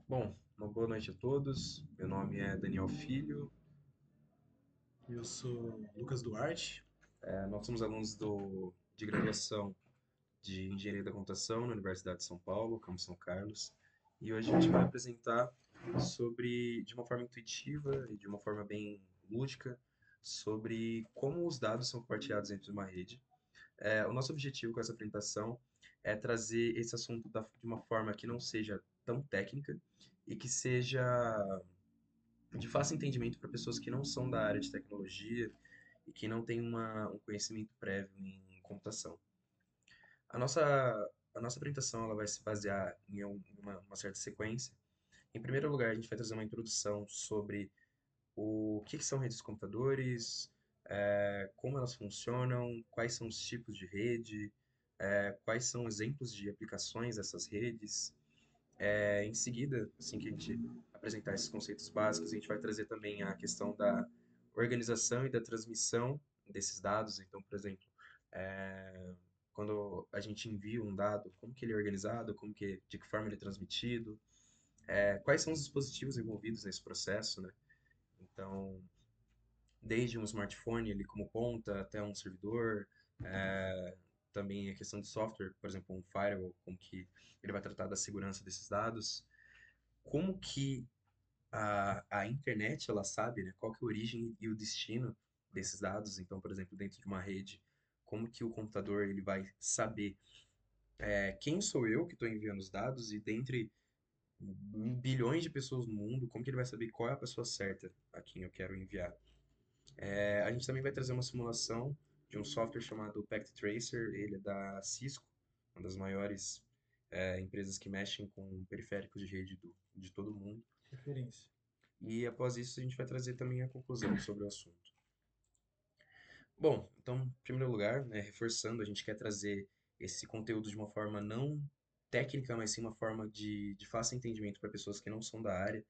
Bom, uma boa noite a todos. Meu nome é Daniel Filho. Eu sou Lucas Duarte. Nós somos alunos de graduação de Engenharia da Computação na Universidade de São Paulo, campus São Carlos. E hoje a gente vai apresentar de uma forma intuitiva e de uma forma bem lúdica, sobre como os dados são compartilhados dentro de uma rede. O nosso objetivo com essa apresentação é trazer esse assunto de uma forma que não seja tão técnica e que seja de fácil entendimento para pessoas que não são da área de tecnologia e que não têm um conhecimento prévio em computação. A nossa, a nossa apresentação ela vai se basear em uma certa sequência. Em primeiro lugar, a gente vai trazer uma introdução sobre o que são redes de computadores, como elas funcionam, quais são os tipos de rede, quais são exemplos de aplicações dessas redes. Em seguida, assim que a gente apresentar esses conceitos básicos, a gente vai trazer também a questão da organização e da transmissão desses dados. Então, por exemplo, é, quando a gente envia um dado, como que ele é organizado, de que forma ele é transmitido, quais são os dispositivos envolvidos nesse processo, né? Então, desde um smartphone ali como ponta até um servidor, é, também a questão de software, por exemplo, um firewall, como que ele vai tratar da segurança desses dados, como que a internet ela sabe, né, qual que é a origem e o destino desses dados. Então, por exemplo, dentro de uma rede, como que o computador ele vai saber quem sou eu que estou enviando os dados e dentre bilhões de pessoas no mundo, como que ele vai saber qual é a pessoa certa a quem eu quero enviar. A gente também vai trazer uma simulação de um software chamado Packet Tracer, ele é da Cisco, uma das maiores empresas que mexem com periféricos de rede de todo mundo. Referência. E após isso a gente vai trazer também a conclusão sobre o assunto. Bom, então, em primeiro lugar, né, reforçando, a gente quer trazer esse conteúdo de uma forma não técnica, mas sim uma forma de fácil entendimento para pessoas que não são da área.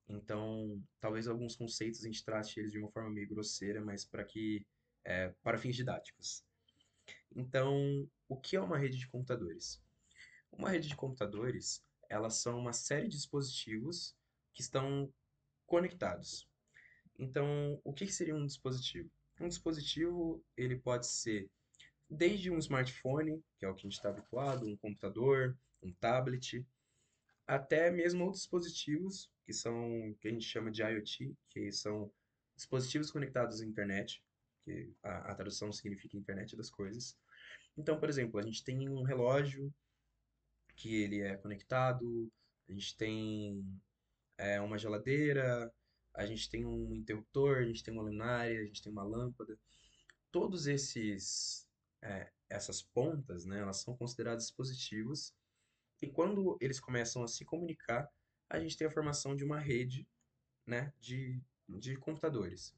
Então, talvez alguns conceitos a gente trate eles de uma forma meio grosseira, mas para fins didáticos. Então, o que é uma rede de computadores? Uma rede de computadores, elas são uma série de dispositivos que estão conectados. Então, o que seria um dispositivo? Um dispositivo, ele pode ser desde um smartphone, que é o que a gente está habituado, um computador, um tablet, até mesmo outros dispositivos que a gente chama de IoT, que são dispositivos conectados à internet, que a tradução significa internet das coisas. Então, por exemplo, a gente tem um relógio que ele é conectado, a gente tem uma geladeira, a gente tem um interruptor, a gente tem uma luminária, a gente tem uma lâmpada. Todos essas pontas, né, elas são consideradas dispositivos e quando eles começam a se comunicar, a gente tem a formação de uma rede, né, de computadores.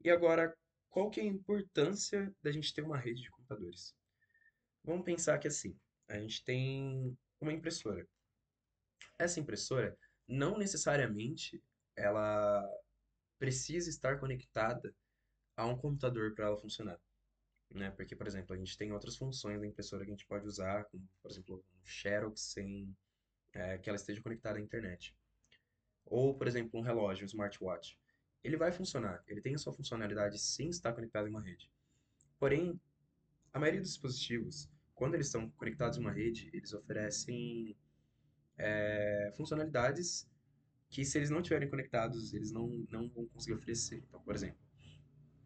E agora, qual que é a importância da gente ter uma rede de computadores? Vamos pensar que assim, a gente tem uma impressora. Essa impressora não necessariamente ela precisa estar conectada a um computador para ela funcionar, né? Porque, por exemplo, a gente tem outras funções da impressora que a gente pode usar, como, por exemplo, um Xerox sem que ela esteja conectada à internet. Ou, por exemplo, um relógio, um smartwatch. Ele vai funcionar, ele tem a sua funcionalidade sem estar conectado em uma rede. Porém, a maioria dos dispositivos, quando eles estão conectados em uma rede, eles oferecem funcionalidades que se eles não estiverem conectados, eles não vão conseguir oferecer. Então, por exemplo,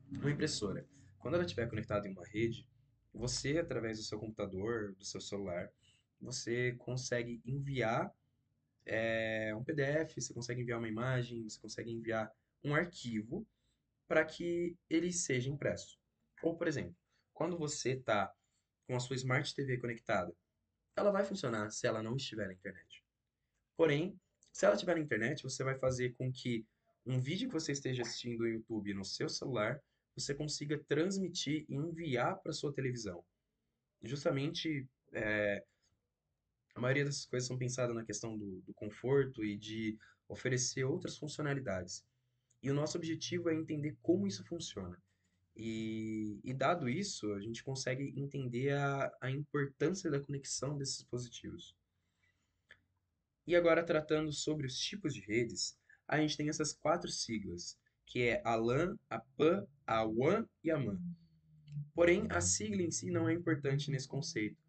uma impressora. Quando ela estiver conectada em uma rede, você, através do seu computador, do seu celular, você consegue enviar um PDF, você consegue enviar uma imagem, você consegue enviar um arquivo para que ele seja impresso. Ou, por exemplo, quando você está com a sua Smart TV conectada, ela vai funcionar se ela não estiver na internet. Porém, se ela estiver na internet, você vai fazer com que um vídeo que você esteja assistindo no YouTube no seu celular, você consiga transmitir e enviar para sua televisão. Justamente, a maioria dessas coisas são pensadas na questão do conforto e de oferecer outras funcionalidades. E o nosso objetivo é entender como isso funciona. E dado isso, a gente consegue entender a importância da conexão desses dispositivos. E agora, tratando sobre os tipos de redes, a gente tem essas quatro siglas, que é a LAN, a PAN, a WAN e a MAN. Porém, a sigla em si não é importante nesse conceito,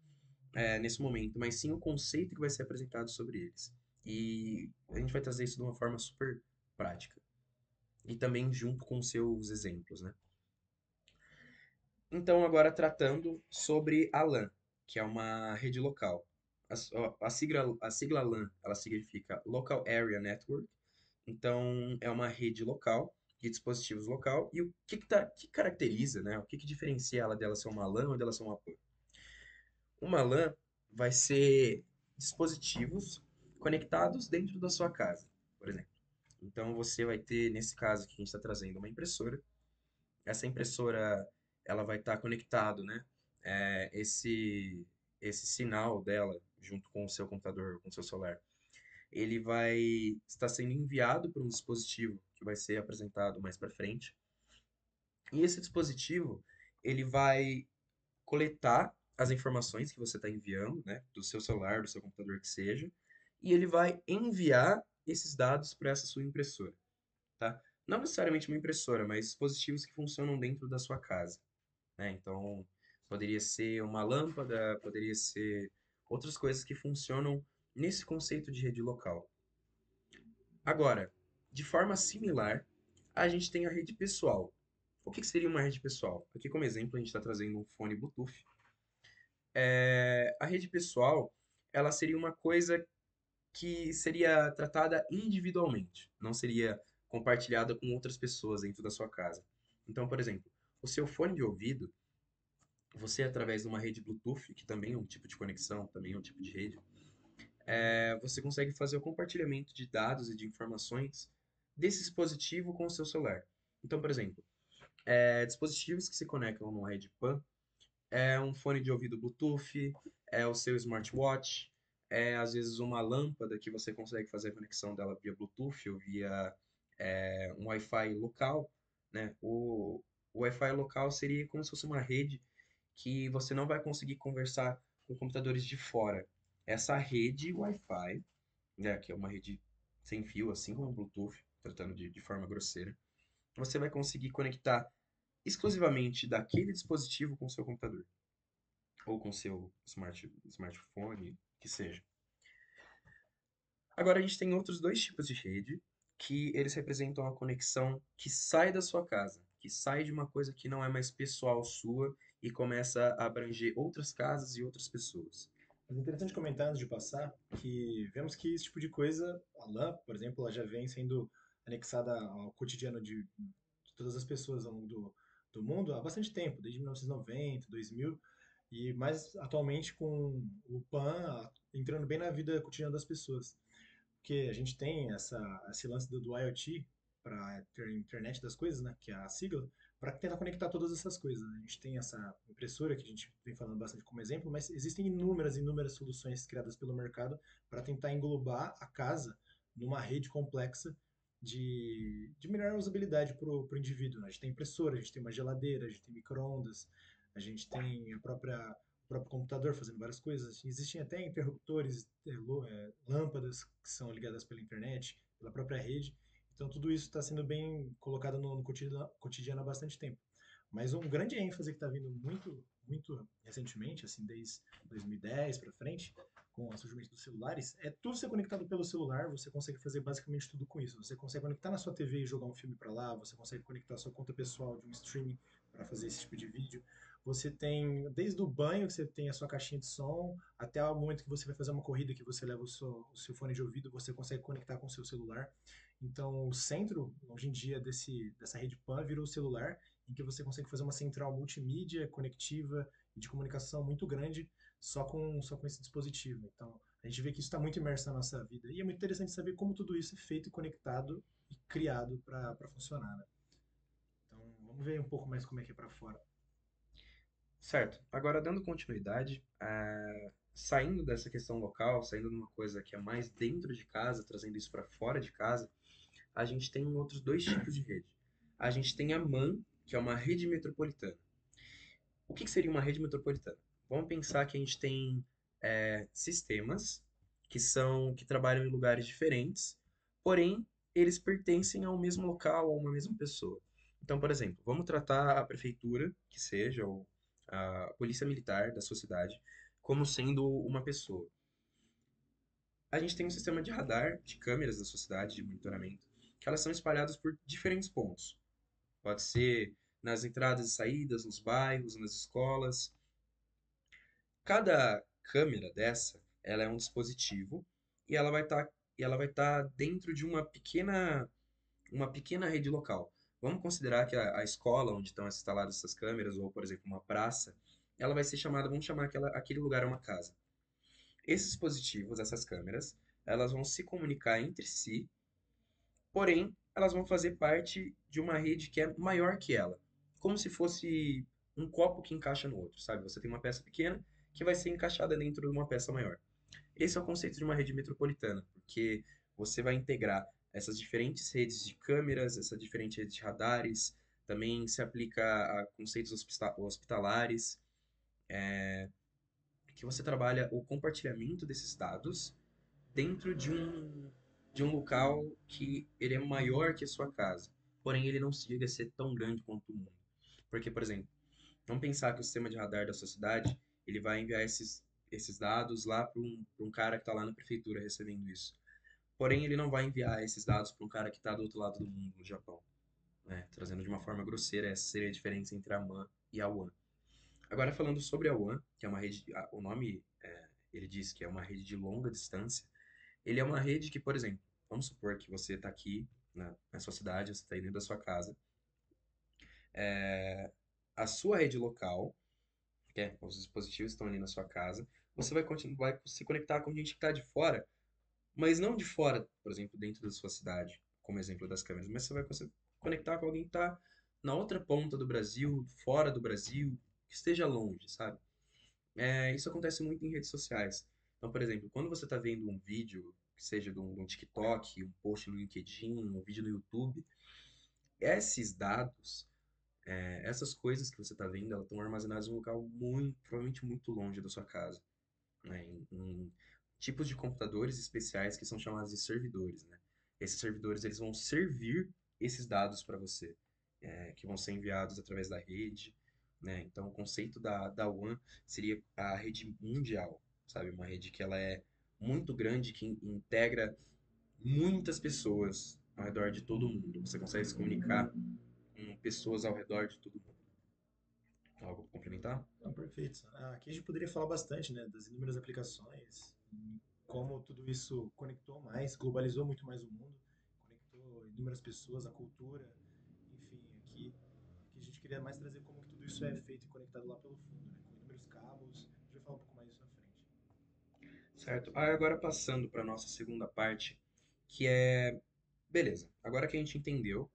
nesse momento, mas sim o conceito que vai ser apresentado sobre eles. E a gente vai trazer isso de uma forma super prática. E também junto com seus exemplos, né? Então, agora tratando sobre a LAN, que é uma rede local. A sigla LAN, ela significa Local Area Network. Então, é uma rede local, de dispositivos local. E o que caracteriza, né? O que diferencia ela dela ser uma LAN ou dela ser uma PAN? Uma LAN vai ser dispositivos conectados dentro da sua casa, por exemplo. Então, você vai ter, nesse caso que a gente está trazendo, uma impressora. Essa impressora, ela vai estar conectado, né? É, esse sinal dela, junto com o seu computador, com o seu celular, ele vai estar sendo enviado para um dispositivo que vai ser apresentado mais para frente. E esse dispositivo, ele vai coletar as informações que você está enviando, né, do seu celular, do seu computador que seja, e ele vai enviar esses dados para essa sua impressora, tá? Não necessariamente uma impressora, mas dispositivos que funcionam dentro da sua casa, né? Então, poderia ser uma lâmpada, poderia ser outras coisas que funcionam nesse conceito de rede local. Agora, de forma similar, a gente tem a rede pessoal. O que seria uma rede pessoal? Aqui, como exemplo, a gente está trazendo um fone Bluetooth. A rede pessoal, ela seria uma coisa que seria tratada individualmente, não seria compartilhada com outras pessoas dentro da sua casa. Então, por exemplo, o seu fone de ouvido, você através de uma rede Bluetooth, que também é um tipo de conexão, também é um tipo de rede, você consegue fazer o compartilhamento de dados e de informações desse dispositivo com o seu celular. Então, por exemplo, dispositivos que se conectam numa rede PAN é um fone de ouvido Bluetooth, é o seu smartwatch, é às vezes uma lâmpada que você consegue fazer a conexão dela via Bluetooth ou via um Wi-Fi local, né? O Wi-Fi local seria como se fosse uma rede que você não vai conseguir conversar com computadores de fora. Essa rede Wi-Fi, né, que é uma rede sem fio, assim como o Bluetooth, tratando de forma grosseira, você vai conseguir conectar exclusivamente daquele dispositivo com o seu computador ou com seu smartphone, que seja. Agora a gente tem outros dois tipos de rede que eles representam a conexão que sai da sua casa, que sai de uma coisa que não é mais pessoal sua e começa a abranger outras casas e outras pessoas. Mas é interessante comentar antes de passar que vemos que esse tipo de coisa, a LAN, por exemplo, ela já vem sendo anexada ao cotidiano de todas as pessoas ao longo do mundo há bastante tempo, desde 1990, 2000, e mais atualmente com o PAN entrando bem na vida cotidiana das pessoas. Porque a gente tem esse lance do IoT para ter internet das coisas, né, que é a sigla, para tentar conectar todas essas coisas, né? A gente tem essa impressora que a gente vem falando bastante como exemplo, mas existem inúmeras soluções criadas pelo mercado para tentar englobar a casa numa rede complexa de melhor usabilidade para o indivíduo, né? A gente tem impressora, a gente tem uma geladeira, a gente tem micro-ondas, a gente tem o próprio computador fazendo várias coisas. Existem até interruptores, lâmpadas que são ligadas pela internet, pela própria rede. Então, tudo isso está sendo bem colocado no cotidiano há bastante tempo. Mas um grande ênfase que está vindo muito recentemente, assim, desde 2010 para frente, com o surgimento dos celulares, é tudo ser conectado pelo celular, você consegue fazer basicamente tudo com isso. Você consegue conectar na sua TV e jogar um filme para lá, você consegue conectar a sua conta pessoal de um streaming para fazer esse tipo de vídeo. Você tem, desde o banho, que você tem a sua caixinha de som, até o momento que você vai fazer uma corrida, que você leva o seu fone de ouvido, você consegue conectar com o seu celular. Então, o centro, hoje em dia, dessa rede PAN virou o celular, em que você consegue fazer uma central multimídia, conectiva e de comunicação muito grande só com esse dispositivo. Então, a gente vê que isso está muito imerso na nossa vida. E é muito interessante saber como tudo isso é feito e conectado e criado para funcionar, né? Então, vamos ver um pouco mais como é que é para fora. Certo. Agora, dando continuidade, saindo dessa questão local, saindo de uma coisa que é mais dentro de casa, trazendo isso para fora de casa, a gente tem outros dois tipos de rede. A gente tem a MAN, que é uma rede metropolitana. O que seria uma rede metropolitana? Vamos pensar que a gente tem sistemas que trabalham em lugares diferentes, porém eles pertencem ao mesmo local, a uma mesma pessoa. Então, por exemplo, vamos tratar a prefeitura, que seja, ou a polícia militar da sua cidade, como sendo uma pessoa. A gente tem um sistema de radar, de câmeras da sua cidade, de monitoramento, que elas são espalhadas por diferentes pontos. Pode ser nas entradas e saídas, nos bairros, nas escolas. Cada câmera dessa, ela é um dispositivo e ela vai estar dentro de uma pequena rede local. Vamos considerar que a escola onde estão instaladas essas câmeras, ou por exemplo uma praça, ela vai ser chamada, vamos chamar aquele lugar uma casa. Esses dispositivos, essas câmeras, elas vão se comunicar entre si, porém elas vão fazer parte de uma rede que é maior que ela, como se fosse um copo que encaixa no outro, sabe? Você tem uma peça pequena que vai ser encaixada dentro de uma peça maior. Esse é o conceito de uma rede metropolitana, porque você vai integrar essas diferentes redes de câmeras, essas diferentes redes de radares, também se aplica a conceitos hospitalares, que você trabalha o compartilhamento desses dados dentro de um local que ele é maior que a sua casa, porém ele não chega a ser tão grande quanto o mundo. Porque, por exemplo, vamos pensar que o sistema de radar da sua cidade, ele vai enviar esses dados lá para um cara que está lá na prefeitura recebendo isso. Porém, ele não vai enviar esses dados para um cara que está do outro lado do mundo, no Japão, né? Trazendo de uma forma grosseira, essa seria a diferença entre a MAN e a WAN. Agora, falando sobre a WAN, que é uma rede, o nome, ele diz que é uma rede de longa distância, ele é uma rede que, por exemplo, vamos supor que você está aqui na sua cidade, você está aí dentro da sua casa, é, a sua rede local, que é, os dispositivos estão ali na sua casa, você vai se conectar com gente que está de fora, mas não de fora, por exemplo, dentro da sua cidade, como exemplo das câmeras, mas você vai se conectar com alguém que está na outra ponta do Brasil, fora do Brasil, que esteja longe, sabe? Isso acontece muito em redes sociais. Então, por exemplo, quando você está vendo um vídeo, que seja de um TikTok, um post no LinkedIn, um vídeo no YouTube, esses dados, essas coisas que você está vendo, elas estão armazenadas em um local muito, provavelmente muito longe da sua casa, né? Em tipos de computadores especiais que são chamados de servidores, né? Esses servidores, eles vão servir esses dados para você, que vão ser enviados através da rede, né? Então, o conceito da WAN seria a rede mundial, sabe? Uma rede que ela é muito grande, que integra muitas pessoas ao redor de todo mundo. Você consegue se comunicar com pessoas ao redor de todo mundo. Algo para complementar? Não, perfeito. Aqui a gente poderia falar bastante, né, das inúmeras aplicações, e como tudo isso conectou mais, globalizou muito mais o mundo, conectou inúmeras pessoas, a cultura, enfim, aqui a gente queria mais trazer como que tudo isso é feito e conectado lá pelo fundo, né, com inúmeros cabos. A gente vai falar um pouco mais disso na frente. Certo. Agora passando para a nossa segunda parte, que é, beleza, agora que a gente entendeu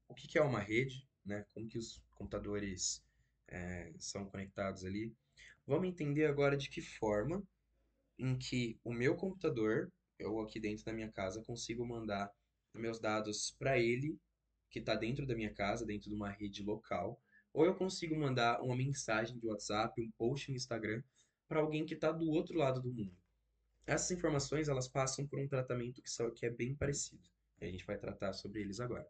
o que que é uma rede, né, como que os computadores são conectados ali, vamos entender agora de que forma em que o meu computador, eu aqui dentro da minha casa, consigo mandar meus dados para ele, que está dentro da minha casa, dentro de uma rede local, ou eu consigo mandar uma mensagem de WhatsApp, um post no Instagram, para alguém que está do outro lado do mundo. Essas informações elas passam por um tratamento que é bem parecido. E a gente vai tratar sobre eles agora.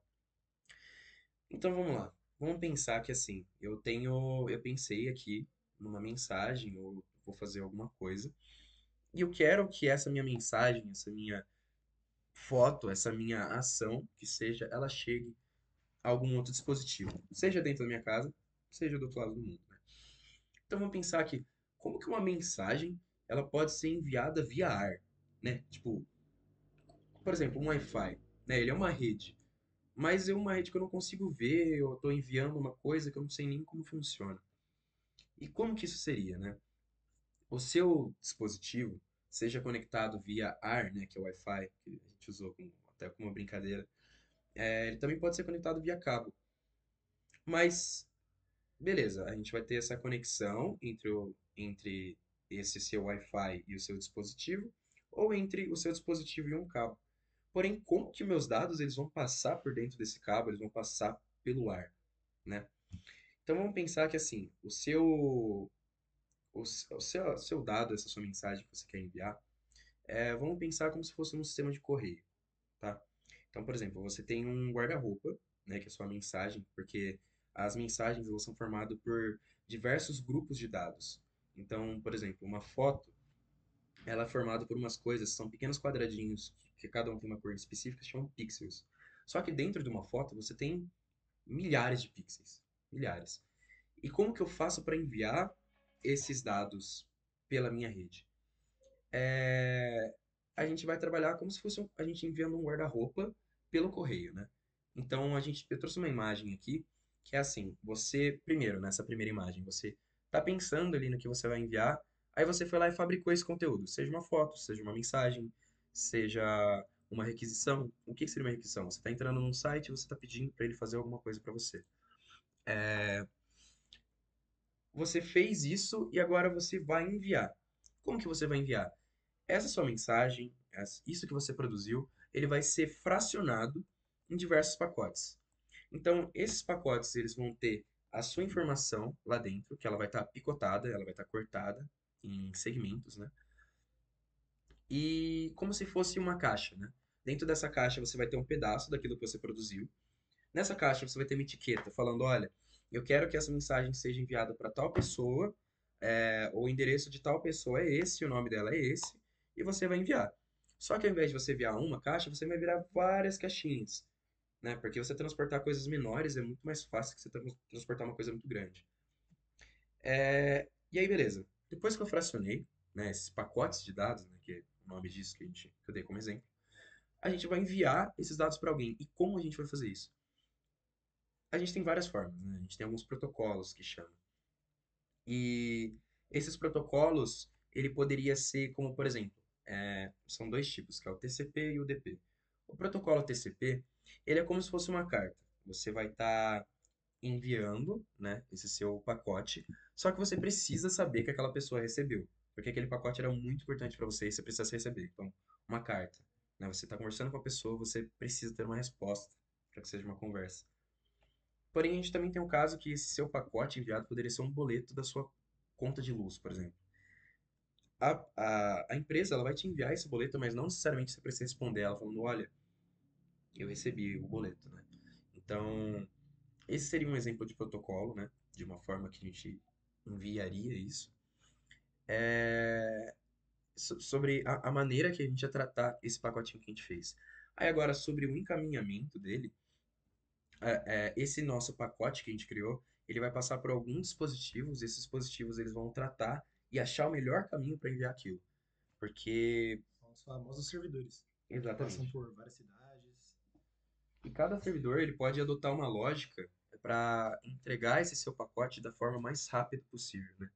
Então vamos lá. Vamos pensar que assim, eu pensei aqui numa mensagem ou vou fazer alguma coisa e eu quero que essa minha mensagem, essa minha foto, essa minha ação, que seja, ela chegue a algum outro dispositivo, seja dentro da minha casa, seja do outro lado do mundo, né? Então vamos pensar aqui, como que uma mensagem ela pode ser enviada via ar, né? Tipo, por exemplo, um Wi-Fi, né? Ele é uma rede, mas é uma rede que eu não consigo ver, eu estou enviando uma coisa que eu não sei nem como funciona. E como que isso seria, né? O seu dispositivo seja conectado via ar, né, que é o Wi-Fi, que a gente usou até como uma brincadeira, ele também pode ser conectado via cabo. Mas, beleza, a gente vai ter essa conexão entre esse seu Wi-Fi e o seu dispositivo, ou entre o seu dispositivo e um cabo. Porém, como que meus dados eles vão passar por dentro desse cabo, eles vão passar pelo ar, né? Então vamos pensar que assim, o seu dado, essa sua mensagem que você quer enviar, Vamos pensar como se fosse um sistema de correio, tá? Então, por exemplo, você tem um guarda-roupa, né, que é a sua mensagem, porque as mensagens elas são formadas por diversos grupos de dados. Então, por exemplo, uma foto, ela é formada por umas coisas, são pequenos quadradinhos, que cada um tem uma cor específica, se chamam pixels. Só que dentro de uma foto você tem milhares de pixels, milhares. E como que eu faço para enviar esses dados pela minha rede? É, a gente vai trabalhar como se fosse a gente enviando um guarda-roupa pelo correio, né? Então eu trouxe uma imagem aqui que é assim, você primeiro, nessa primeira imagem, você tá pensando ali no que você vai enviar, aí você foi lá e fabricou esse conteúdo, seja uma foto, seja uma mensagem, seja uma requisição. O que que seria uma requisição? Você está entrando num site e você está pedindo para ele fazer alguma coisa para você. Você fez isso e agora você vai enviar. Como que você vai enviar? Essa sua mensagem, isso que você produziu, ele vai ser fracionado em diversos pacotes. Então, esses pacotes, eles vão ter a sua informação lá dentro, que ela vai estar picotada, ela vai estar cortada em segmentos, né? E como se fosse uma caixa, né? Dentro dessa caixa você vai ter um pedaço daquilo que você produziu. Nessa caixa você vai ter uma etiqueta falando, olha, eu quero que essa mensagem seja enviada para tal pessoa, o endereço de tal pessoa é esse, o nome dela é esse, e você vai enviar. Só que ao invés de você enviar uma caixa, você vai virar várias caixinhas, né? Porque você transportar coisas menores é muito mais fácil que você transportar uma coisa muito grande. E aí, beleza. Depois que eu fracionei, né, esses pacotes de dados, né, que é o nome disso que eu dei como exemplo, a gente vai enviar esses dados para alguém. E como a gente vai fazer isso? A gente tem várias formas, né? A gente tem alguns protocolos que chamam. E esses protocolos, ele poderia ser como, por exemplo, são dois tipos, que é o TCP e o UDP. O protocolo TCP, ele é como se fosse uma carta. Você vai estar enviando, né, esse seu pacote, só que você precisa saber que aquela pessoa recebeu, porque aquele pacote era muito importante para você e você precisa receber. Então, uma carta, né? Você está conversando com a pessoa, você precisa ter uma resposta para que seja uma conversa. Porém, a gente também tem um caso que esse seu pacote enviado poderia ser um boleto da sua conta de luz, por exemplo. A empresa ela vai te enviar esse boleto, mas não necessariamente você precisa responder ela falando, olha, eu recebi o boleto, né? Então, esse seria um exemplo de protocolo, né? De uma forma que a gente enviaria isso. Sobre a maneira que a gente ia tratar esse pacotinho que a gente fez. Aí agora, sobre o encaminhamento dele, esse nosso pacote que a gente criou, ele vai passar por alguns dispositivos, e esses dispositivos eles vão tratar e achar o melhor caminho para enviar aquilo. Porque, São os famosos servidores, que passam exatamente. por várias cidades. E cada servidor ele pode adotar uma lógica para entregar esse seu pacote da forma mais rápida possível, né?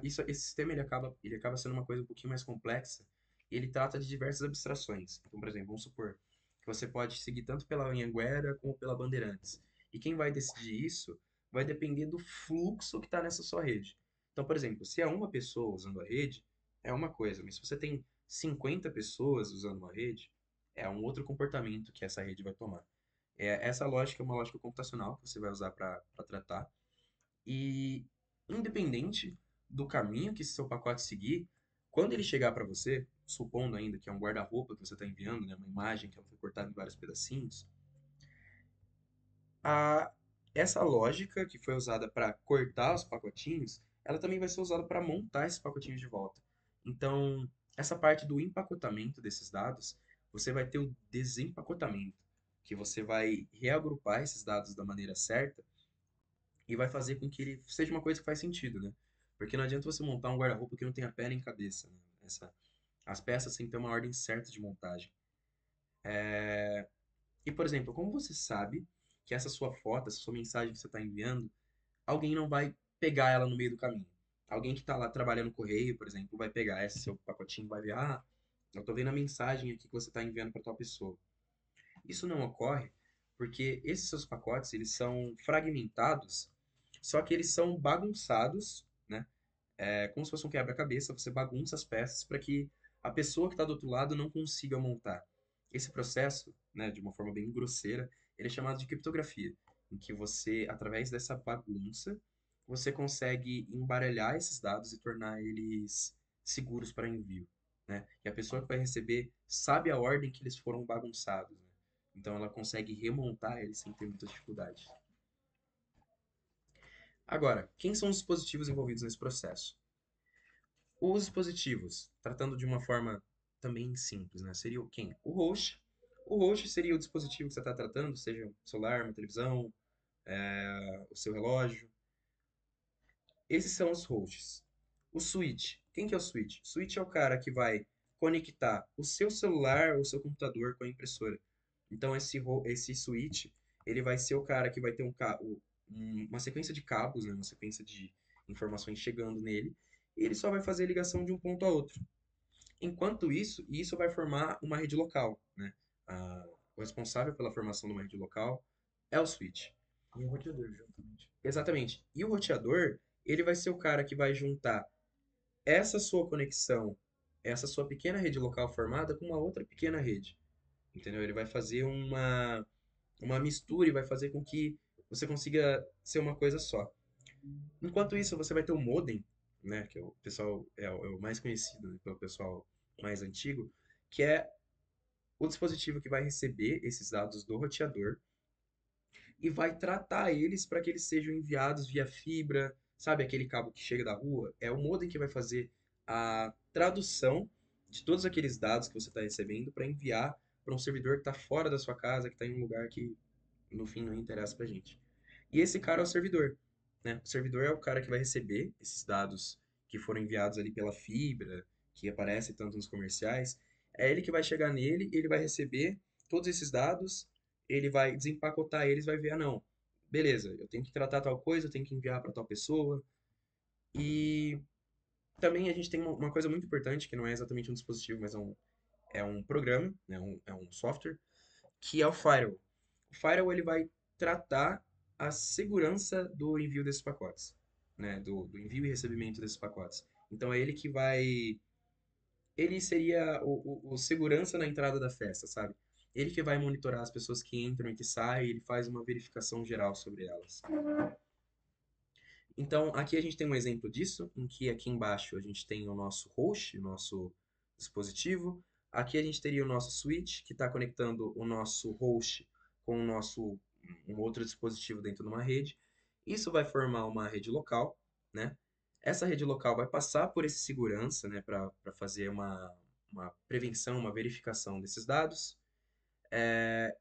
Esse sistema ele acaba sendo uma coisa um pouquinho mais complexa e ele trata de diversas abstrações. Então, por exemplo, vamos supor que você pode seguir tanto pela Anhanguera como pela Bandeirantes. E quem vai decidir isso vai depender do fluxo que está nessa sua rede. Então, por exemplo, se é uma pessoa usando a rede, é uma coisa, mas se você tem 50 pessoas usando uma rede, é um outro comportamento que essa rede vai tomar. Essa lógica é uma lógica computacional que você vai usar para tratar. E independente do caminho que esse seu pacote seguir, quando ele chegar para você, supondo ainda que é um guarda-roupa que você está enviando, né, uma imagem que ela foi cortada em vários pedacinhos, a, essa lógica que foi usada para cortar os pacotinhos, ela também vai ser usada para montar esses pacotinhos de volta. Então, essa parte do empacotamento desses dados, você vai ter o desempacotamento, que você vai reagrupar esses dados da maneira certa e vai fazer com que ele seja uma coisa que faz sentido, né? Porque não adianta você montar um guarda-roupa que não tenha pé nem cabeça, né? As peças têm que ter uma ordem certa de montagem. E, por exemplo, como você sabe que essa sua foto, essa sua mensagem que você está enviando, alguém não vai pegar ela no meio do caminho? Alguém que está lá trabalhando no correio, por exemplo, vai pegar esse seu pacotinho e vai ver, ah, eu estou vendo a mensagem aqui que você está enviando para tal pessoa. Isso não ocorre porque esses seus pacotes, eles são fragmentados, só que eles são bagunçados, né? Como se fosse um quebra-cabeça, você bagunça as peças para que a pessoa que está do outro lado não consiga montar. Esse processo, né, de uma forma bem grosseira, ele é chamado de criptografia, em que você, através dessa bagunça, você consegue embaralhar esses dados e tornar eles seguros para envio. né? E a pessoa que vai receber sabe a ordem que eles foram bagunçados, né? Então ela consegue remontar eles sem ter muita dificuldade. Agora, quem são os dispositivos envolvidos nesse processo? Os dispositivos, tratando de uma forma também simples, né? Seria o quem? O host. O host seria o dispositivo que você está tratando, seja um celular, uma televisão, o seu relógio. Esses são os hosts. O switch. Quem que é o switch? O switch é o cara que vai conectar o seu celular ou o seu computador com a impressora. Então esse switch, ele vai ser o cara que vai ter uma sequência de cabos, né? Uma sequência de informações chegando nele, e ele só vai fazer a ligação de um ponto a outro. Enquanto isso vai formar uma rede local, né? O responsável pela formação de uma rede local é o switch. E um roteador, juntamente. Exatamente. E o roteador, ele vai ser o cara que vai juntar essa sua conexão, essa sua pequena rede local formada com uma outra pequena rede. Entendeu? Ele vai fazer uma mistura e vai fazer com que você consiga ser uma coisa só. Enquanto isso, você vai ter o modem, né, que é o pessoal é o mais conhecido, né, pelo pessoal mais antigo, que é o dispositivo que vai receber esses dados do roteador e vai tratar eles para que eles sejam enviados via fibra, sabe aquele cabo que chega da rua? É o modem que vai fazer a tradução de todos aqueles dados que você está recebendo para enviar para um servidor que está fora da sua casa, que está em um lugar que no fim não interessa para gente. E esse cara é o servidor, né? O servidor é o cara que vai receber esses dados que foram enviados ali pela fibra, que aparece tanto nos comerciais. É ele que vai chegar nele, ele vai receber todos esses dados, ele vai desempacotar eles, vai ver, ah, não, beleza, eu tenho que tratar tal coisa, eu tenho que enviar para tal pessoa. E também a gente tem uma coisa muito importante, que não é exatamente um dispositivo, mas é um programa, né? É um software, que é o Firewall. O Firewall ele vai tratar a segurança do envio desses pacotes, né? Do envio e recebimento desses pacotes. Então é ele que vai. Ele seria o segurança na entrada da festa, sabe? Ele que vai monitorar as pessoas que entram e que saem, ele faz uma verificação geral sobre elas. Então, aqui a gente tem um exemplo disso, em que aqui embaixo a gente tem o nosso host, o nosso dispositivo. Aqui a gente teria o nosso switch, que está conectando o nosso host com um outro dispositivo dentro de uma rede. Isso vai formar uma rede local, né? Essa rede local vai passar por esse segurança, né, para fazer uma prevenção, uma verificação desses dados.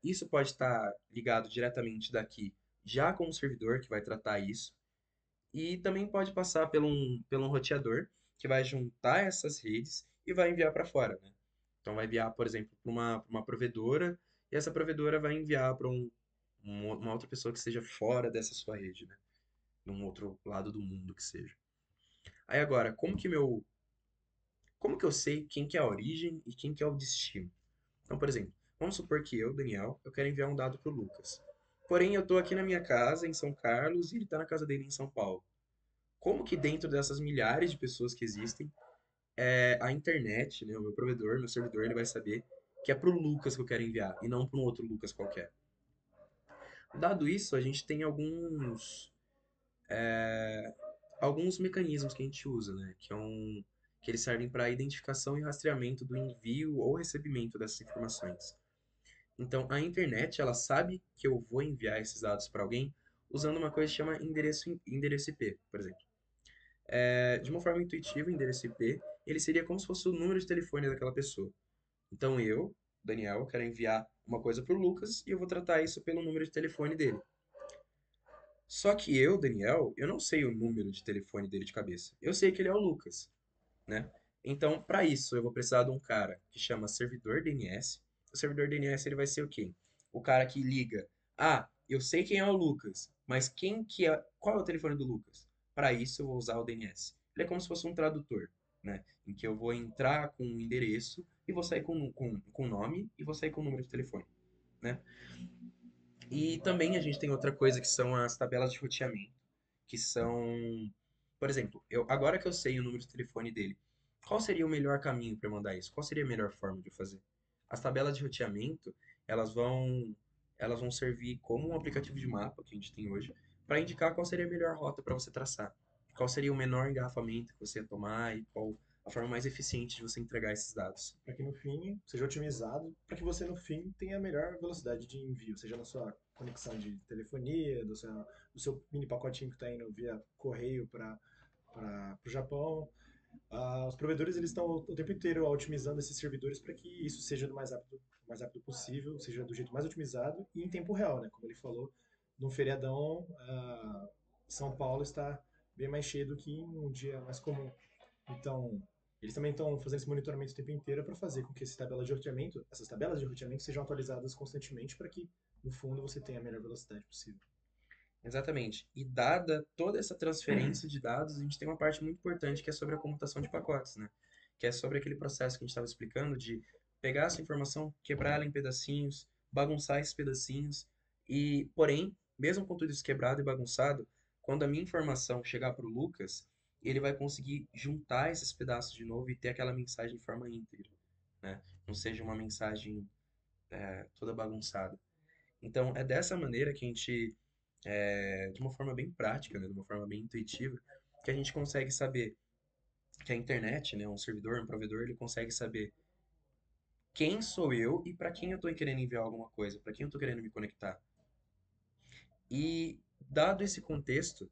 Isso pode estar ligado diretamente daqui, já com o servidor que vai tratar isso. E também pode passar por um roteador que vai juntar essas redes e vai enviar para fora, né? Então vai enviar, por exemplo, para uma provedora e essa provedora vai enviar para uma outra pessoa que esteja fora dessa sua rede, né? Num outro lado do mundo que seja. Aí agora, como que eu sei quem que é a origem e quem que é o destino? Então, por exemplo, vamos supor que eu, Daniel, eu quero enviar um dado para o Lucas. Porém, eu estou aqui na minha casa, em São Carlos, e ele está na casa dele em São Paulo. Como que dentro dessas milhares de pessoas que existem, a internet, né, o meu provedor, meu servidor, ele vai saber que é pro Lucas que eu quero enviar e não para um outro Lucas qualquer. Dado isso, a gente tem alguns mecanismos que a gente usa, né, que eles servem para identificação e rastreamento do envio ou recebimento dessas informações. Então, a internet, ela sabe que eu vou enviar esses dados para alguém usando uma coisa que chama endereço IP, por exemplo. De uma forma intuitiva, o endereço IP, ele seria como se fosse o número de telefone daquela pessoa. Então eu, Daniel, quero enviar uma coisa para o Lucas e eu vou tratar isso pelo número de telefone dele. Só que eu, Daniel, eu não sei o número de telefone dele de cabeça. Eu sei que ele é o Lucas, né? Então, para isso, eu vou precisar de um cara que chama servidor DNS. O servidor DNS ele vai ser o quê? O cara que liga. Ah, eu sei quem é o Lucas, mas qual é o telefone do Lucas? Para isso, eu vou usar o DNS. Ele é como se fosse um tradutor, né? Em que eu vou entrar com um endereço e vou sair com nome e vou sair com o número de telefone, né? E também a gente tem outra coisa que são as tabelas de roteamento, que são, por exemplo, agora que eu sei o número de telefone dele, qual seria o melhor caminho para mandar isso? Qual seria a melhor forma de eu fazer? As tabelas de roteamento, elas vão elas vão servir como um aplicativo de mapa que a gente tem hoje para indicar qual seria a melhor rota para você traçar. Qual seria o menor engarrafamento que você ia tomar e qual a forma mais eficiente de você entregar esses dados. Para que no fim seja otimizado, para que você no fim tenha a melhor velocidade de envio, seja na sua conexão de telefonia, do seu mini pacotinho que está indo via correio para o Japão. Os provedores eles estão o tempo inteiro otimizando esses servidores para que isso seja do mais rápido possível, seja do jeito mais otimizado e em tempo real, né? Como ele falou, num feriadão, São Paulo está bem mais cheio do que em um dia mais comum. Então, eles também estão fazendo esse monitoramento o tempo inteiro para fazer com que essas tabelas de roteamento sejam atualizadas constantemente para que, no fundo, você tenha a melhor velocidade possível. Exatamente. E dada toda essa transferência de dados, a gente tem uma parte muito importante que é sobre a comutação de pacotes, né? Que é sobre aquele processo que a gente estava explicando de pegar essa informação, quebrar ela em pedacinhos, bagunçar esses pedacinhos e, porém, mesmo com tudo isso quebrado e bagunçado, quando a minha informação chegar para o Lucas, ele vai conseguir juntar esses pedaços de novo e ter aquela mensagem de forma íntegra, né? Não seja uma mensagem toda bagunçada. Então, é dessa maneira que a gente de uma forma bem prática, né, de uma forma bem intuitiva, que a gente consegue saber que a internet, né, um servidor, um provedor, ele consegue saber quem sou eu e para quem eu estou querendo enviar alguma coisa, para quem eu estou querendo me conectar. E dado esse contexto,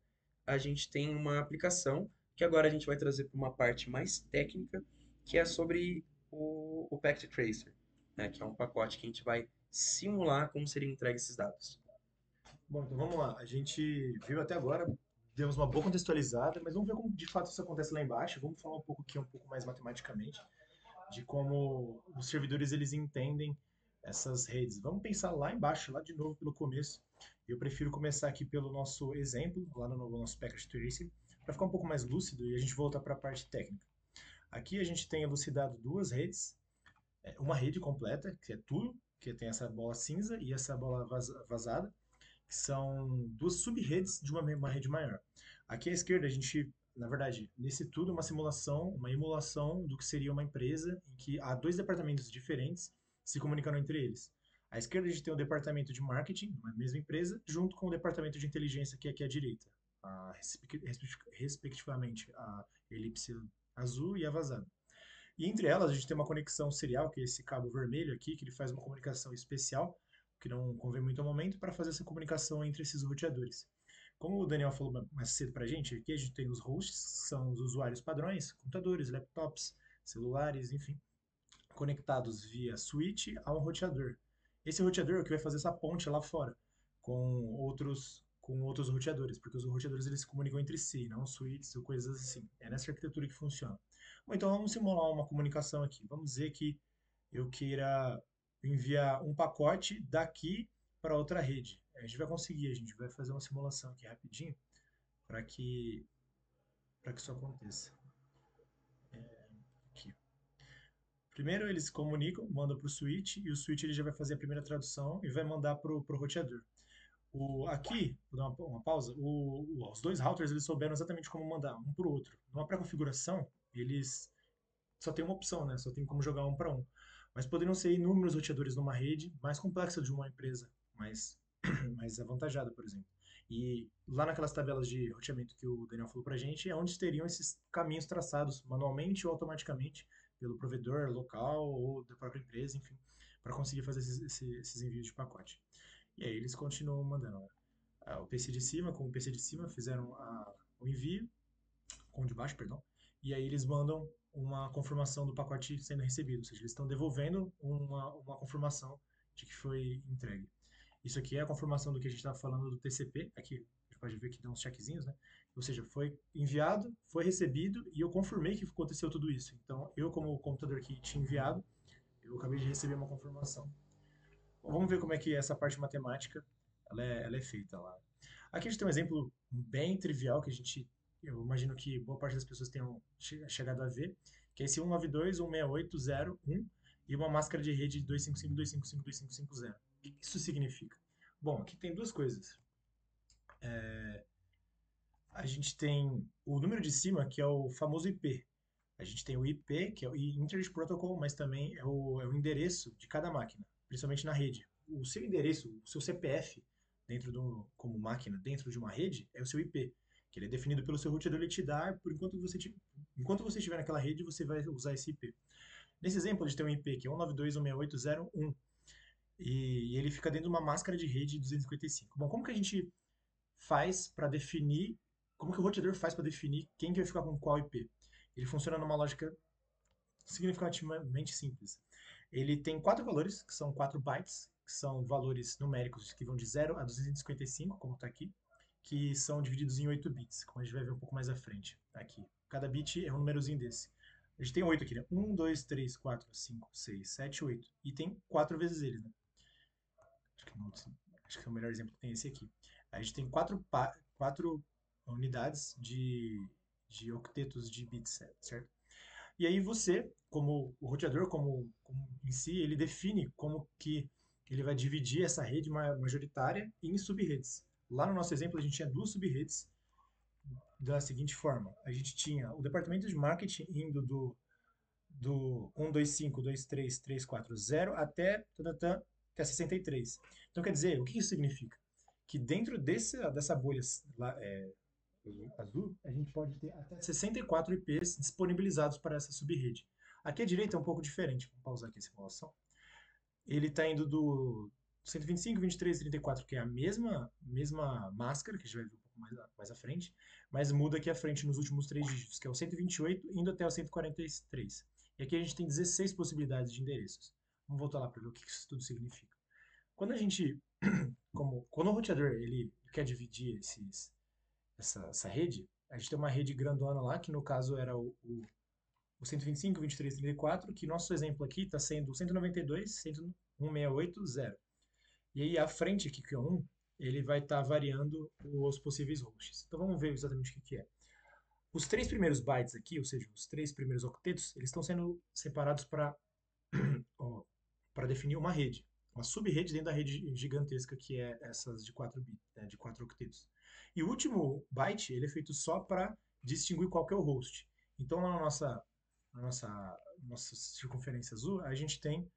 a gente tem uma aplicação que agora a gente vai trazer para uma parte mais técnica, que é sobre o Packet Tracer, né, que é um pacote que a gente vai simular como seriam entregues esses dados. Bom, então vamos lá. A gente viu até agora, demos uma boa contextualizada, mas vamos ver como de fato isso acontece lá embaixo. Vamos falar um pouco aqui, um pouco mais matematicamente, de como os servidores eles entendem essas redes. Vamos pensar lá embaixo, lá de novo pelo começo. Eu prefiro começar aqui pelo nosso exemplo, lá no nosso Packet Tracer, para ficar um pouco mais lúcido e a gente voltar para a parte técnica. Aqui a gente tem elucidado duas redes, uma rede completa, que é tudo, que tem essa bola cinza e essa bola vazada, que são duas sub-redes de uma rede maior. Aqui à esquerda, a gente, na verdade, nesse tudo, uma simulação, uma emulação do que seria uma empresa em que há dois departamentos diferentes se comunicando entre eles. À esquerda, a gente tem o departamento de marketing, uma mesma empresa, junto com o departamento de inteligência, que é aqui à direita, respectivamente a elipse azul e a vazada. E entre elas, a gente tem uma conexão serial, que é esse cabo vermelho aqui, que ele faz uma comunicação especial, que não convém muito ao momento, para fazer essa comunicação entre esses roteadores. Como o Daniel falou mais cedo para a gente, aqui a gente tem os hosts, que são os usuários padrões, computadores, laptops, celulares, enfim, conectados via switch a um roteador. Esse roteador é o que vai fazer essa ponte lá fora com outros roteadores, porque os roteadores eles se comunicam entre si, não switches ou coisas assim. É nessa arquitetura que funciona. Bom, então vamos simular uma comunicação aqui. Vamos dizer que eu queira enviar um pacote daqui para outra rede. A gente vai conseguir, a gente vai fazer uma simulação aqui rapidinho para que para que isso aconteça. Aqui. Primeiro eles comunicam, mandam para o switch e o switch ele já vai fazer a primeira tradução e vai mandar para o roteador. Aqui, vou dar uma pausa, os dois routers eles souberam exatamente como mandar um para o outro. Numa pré-configuração, eles só tem uma opção, né? Só tem como jogar um para um. Mas poderiam ser inúmeros roteadores numa rede mais complexa de uma empresa, mais, mais avantajada, por exemplo. E lá naquelas tabelas de roteamento que o Daniel falou para a gente, é onde teriam esses caminhos traçados manualmente ou automaticamente pelo provedor local ou da própria empresa, enfim, para conseguir fazer esses envios de pacote. E aí eles continuam mandando, né? O PC de cima com o PC de cima fizeram o envio, com o de baixo, perdão, e aí eles mandam uma confirmação do pacote sendo recebido, ou seja, eles estão devolvendo uma confirmação de que foi entregue. Isso aqui é a confirmação do que a gente estava falando do TCP, aqui a gente pode ver que dá uns checkzinhos, né? Ou seja, foi enviado, foi recebido e eu confirmei que aconteceu tudo isso. Então, eu como computador que tinha enviado, eu acabei de receber uma confirmação. Bom, vamos ver como é que essa parte matemática ela é feita lá. Aqui a gente tem um exemplo bem trivial que eu imagino que boa parte das pessoas tenham chegado a ver, que é esse 192.168.0.1 e uma máscara de rede 255.255.255.0. O que isso significa? Bom, aqui tem duas coisas. A gente tem o número de cima, que é o famoso IP. A gente tem o IP, que é o Internet Protocol, mas também é o endereço de cada máquina, principalmente na rede. O seu endereço, o seu CPF, como máquina, dentro de uma rede, é o seu IP. que ele é definido pelo seu roteador, ele te dá, enquanto você estiver naquela rede, você vai usar esse IP. Nesse exemplo, a gente tem um IP que é 192.168.0.1 e ele fica dentro de uma máscara de rede 255. Bom, como que a gente faz para definir, como que o roteador faz para definir quem que vai ficar com qual IP? Ele funciona numa lógica significativamente simples. Ele tem quatro valores, que são 4 bytes, que são valores numéricos que vão de 0 a 255, como está aqui, que são divididos em 8 bits, como a gente vai ver um pouco mais à frente. Aqui. Cada bit é um númerozinho desse. A gente tem 8 aqui, né? 1, 2, 3, 4, 5, 6, 7, 8. E tem 4 vezes eles, né? Acho que é o melhor exemplo que tem esse aqui. A gente tem quatro unidades de octetos de bits, certo? E aí você, como o roteador, como em si, ele define como que ele vai dividir essa rede majoritária em sub-redes. Lá no nosso exemplo, a gente tinha duas sub-redes da seguinte forma. A gente tinha o departamento de marketing indo do 125.23.340 até 63. Então, quer dizer, o que isso significa? Que dentro dessa bolha azul, a gente pode ter até 64 IPs disponibilizados para essa subrede. Aqui à direita é um pouco diferente. Vamos pausar aqui a simulação. Ele está indo do 125, 23, 34, que é a mesma máscara, que a gente vai ver um pouco mais à frente, mas muda aqui à frente nos últimos três dígitos, que é o 128, indo até o 143. E aqui a gente tem 16 possibilidades de endereços. Vamos voltar lá para ver o que isso tudo significa. Quando a gente, quando o roteador ele quer dividir essa rede, a gente tem uma rede grandona lá, que no caso era o 125, 23, 34, que nosso exemplo aqui está sendo 192, 168.0. E aí a frente aqui, que é 1, ele vai estar variando os possíveis hosts. Então vamos ver exatamente o que é. Os três primeiros bytes aqui, ou seja, os três primeiros octetos, eles estão sendo separados para definir uma rede, uma sub-rede dentro da rede gigantesca que é essas de 4 bits, né, de 4 octetos. E o último byte, ele é feito só para distinguir qual que é o host. Então, lá na nossa circunferência azul, a gente tem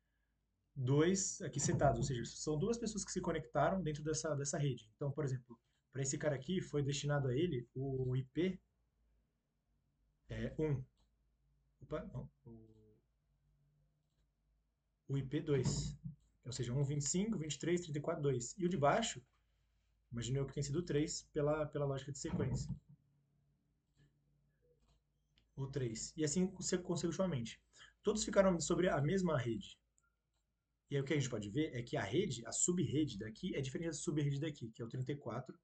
dois aqui setados, ou seja, são duas pessoas que se conectaram dentro dessa rede. Então, por exemplo, para esse cara aqui, foi destinado a ele o IP 1. Opa, não, o IP 2. Ou seja, 1, 25, 23, 34, 2. E o de baixo, imaginei eu que tem sido 3 pela lógica de sequência. O 3. E assim consecutivamente. Todos ficaram sobre a mesma rede. E aí o que a gente pode ver é que a rede, a sub-rede daqui, é diferente da sub-rede daqui, que é o 34,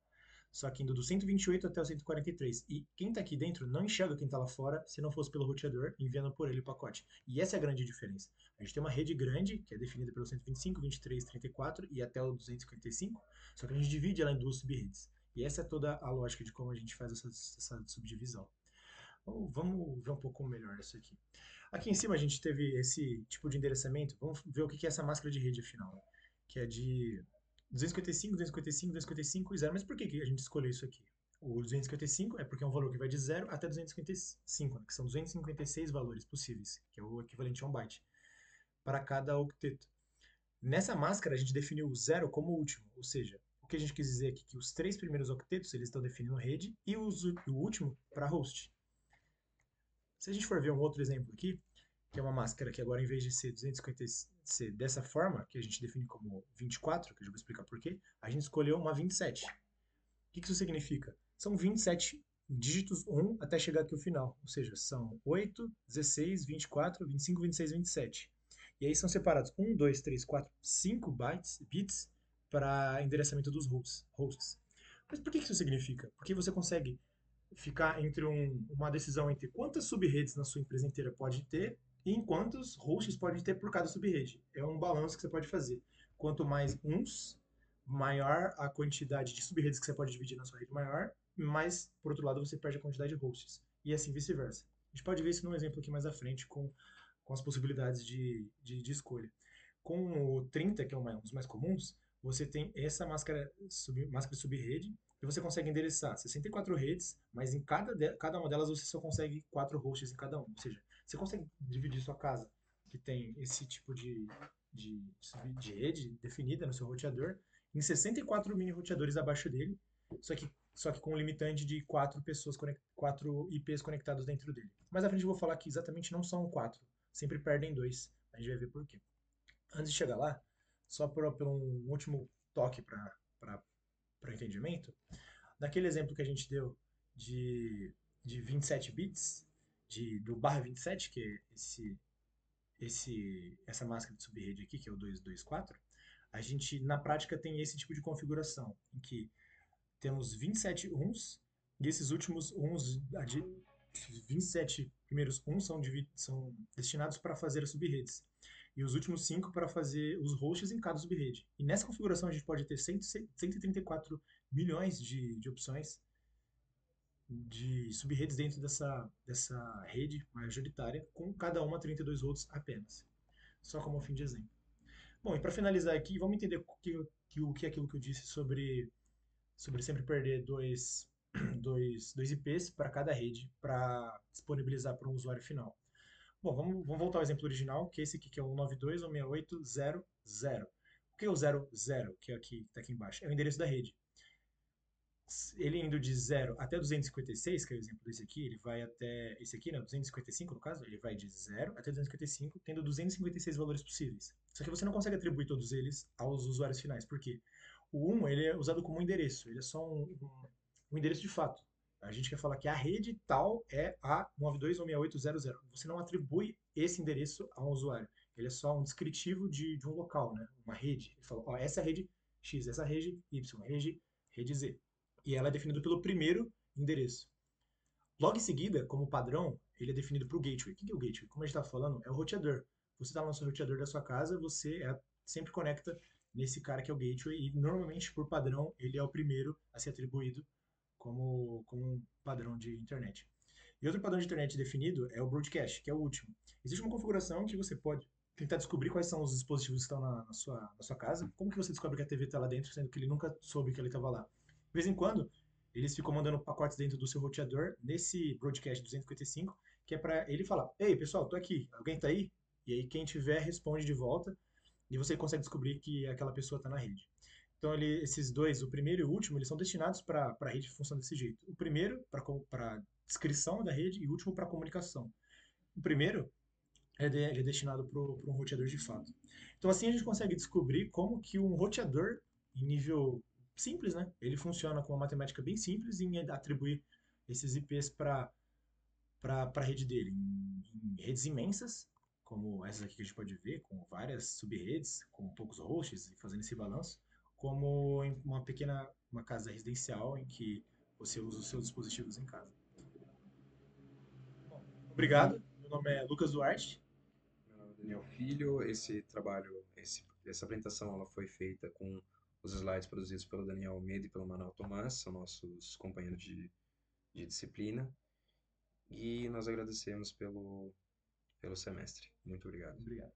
só que indo do 128 até o 143. E quem está aqui dentro não enxerga quem está lá fora se não fosse pelo roteador enviando por ele o pacote. E essa é a grande diferença. A gente tem uma rede grande, que é definida pelo 125, 23, 34 e até o 255, só que a gente divide ela em duas sub-redes. E essa é toda a lógica de como a gente faz essa subdivisão. Vamos ver um pouco melhor isso aqui. Aqui em cima a gente teve esse tipo de endereçamento. Vamos ver o que é essa máscara de rede afinal, né? Que é de 255, 255, 255 e 0. Mas por que a gente escolheu isso aqui? O 255 é porque é um valor que vai de 0 até 255, né? Que são 256 valores possíveis, que é o equivalente a um byte, para cada octeto. Nessa máscara a gente definiu o 0 como o último, ou seja, o que a gente quis dizer aqui é que os três primeiros octetos eles estão definindo rede e o último para host. Se a gente for ver um outro exemplo aqui, que é uma máscara que agora, em vez de ser 250, ser dessa forma, que a gente define como 24, que eu já vou explicar por quê, a gente escolheu uma 27. O que isso significa? São 27 dígitos 1 até chegar aqui ao final. Ou seja, são 8, 16, 24, 25, 26, 27. E aí são separados 1, 2, 3, 4, 5 bits para endereçamento dos hosts. Mas por que isso significa? Porque você consegue ficar entre uma decisão entre quantas sub-redes na sua empresa inteira pode ter e em quantos hosts pode ter por cada sub-rede. É um balanço que você pode fazer. Quanto mais uns, maior a quantidade de sub-redes que você pode dividir na sua rede maior, mas, por outro lado, você perde a quantidade de hosts. E assim vice-versa. A gente pode ver isso num exemplo aqui mais à frente com as possibilidades de escolha. Com o 30, que é um dos mais comuns, você tem essa máscara sub-rede, e você consegue endereçar 64 redes, mas em cada uma delas você só consegue 4 hosts em cada um. Ou seja, você consegue dividir sua casa, que tem esse tipo de, de rede definida no seu roteador, em 64 mini roteadores abaixo dele, só que só que com um limitante de quatro IPs conectados dentro dele. Mais à frente eu vou falar que exatamente não são quatro, sempre perdem dois. A gente vai ver por quê. Antes de chegar lá, só por um último toque para entendimento, naquele exemplo que a gente deu de 27 bits, do barra 27, que é essa máscara de subrede aqui, que é o 224, a gente, na prática, tem esse tipo de configuração, em que temos 27 uns, e esses últimos uns, 27 primeiros uns são destinados para fazer as subredes, e os últimos 5 para fazer os hosts em cada subrede. E nessa configuração a gente pode ter 134 milhões de opções de subredes dentro dessa rede majoritária, com cada uma 32 volts apenas. Só como fim de exemplo. Bom, e para finalizar aqui, vamos entender o que é aquilo que eu disse sobre sempre perder dois IPs para cada rede para disponibilizar para um usuário final. Bom, vamos voltar ao exemplo original, que é esse aqui que é o 192.168.0.0. O que é o 00, que está aqui embaixo? É o endereço da rede. Ele indo de 0 até 256, que é o exemplo desse aqui, ele vai até esse aqui, né, 255 no caso, ele vai de 0 até 255, tendo 256 valores possíveis. Só que você não consegue atribuir todos eles aos usuários finais, por quê? O 1 ele é usado como um endereço, ele é só um endereço de fato. A gente quer falar que a rede tal é a 92.168.0.0. Você não atribui esse endereço a um usuário. Ele é só um descritivo de um local, né? Uma rede. Ele fala, ó, essa é a rede X, essa é a rede Y, rede Z. E ela é definida pelo primeiro endereço. Logo em seguida, como padrão, ele é definido para o gateway. O que é o gateway? Como a gente está falando, é o roteador. Você está lá no seu roteador da sua casa, você sempre conecta nesse cara que é o gateway e normalmente, por padrão, ele é o primeiro a ser atribuído como um padrão de internet. E outro padrão de internet definido é o broadcast, que é o último. Existe uma configuração que você pode tentar descobrir quais são os dispositivos que estão na sua casa. Como que você descobre que a TV está lá dentro, sendo que ele nunca soube que ele estava lá? De vez em quando, eles ficam mandando pacotes dentro do seu roteador, nesse broadcast 255, que é para ele falar: Ei, pessoal, tô aqui, alguém tá aí? E aí quem tiver responde de volta e você consegue descobrir que aquela pessoa está na rede. Então, esses dois, o primeiro e o último, eles são destinados para a rede que funciona desse jeito. O primeiro para descrição da rede e o último para comunicação. O primeiro ele é destinado para um roteador de fato. Então, assim a gente consegue descobrir como que um roteador, em nível simples, né? Ele funciona com uma matemática bem simples em atribuir esses IPs para a rede dele. Em redes imensas, como essas aqui que a gente pode ver, com várias subredes, com poucos hosts, e fazendo esse balanço, como em uma casa residencial em que você usa os seus dispositivos em casa. Bom, obrigado. Meu nome é Lucas Duarte. Meu nome é Daniel Filho. Essa apresentação ela foi feita com os slides produzidos pelo Daniel Almeida e pelo Manuel Tomás, são nossos companheiros de disciplina. E nós agradecemos pelo semestre. Muito obrigado. Obrigado.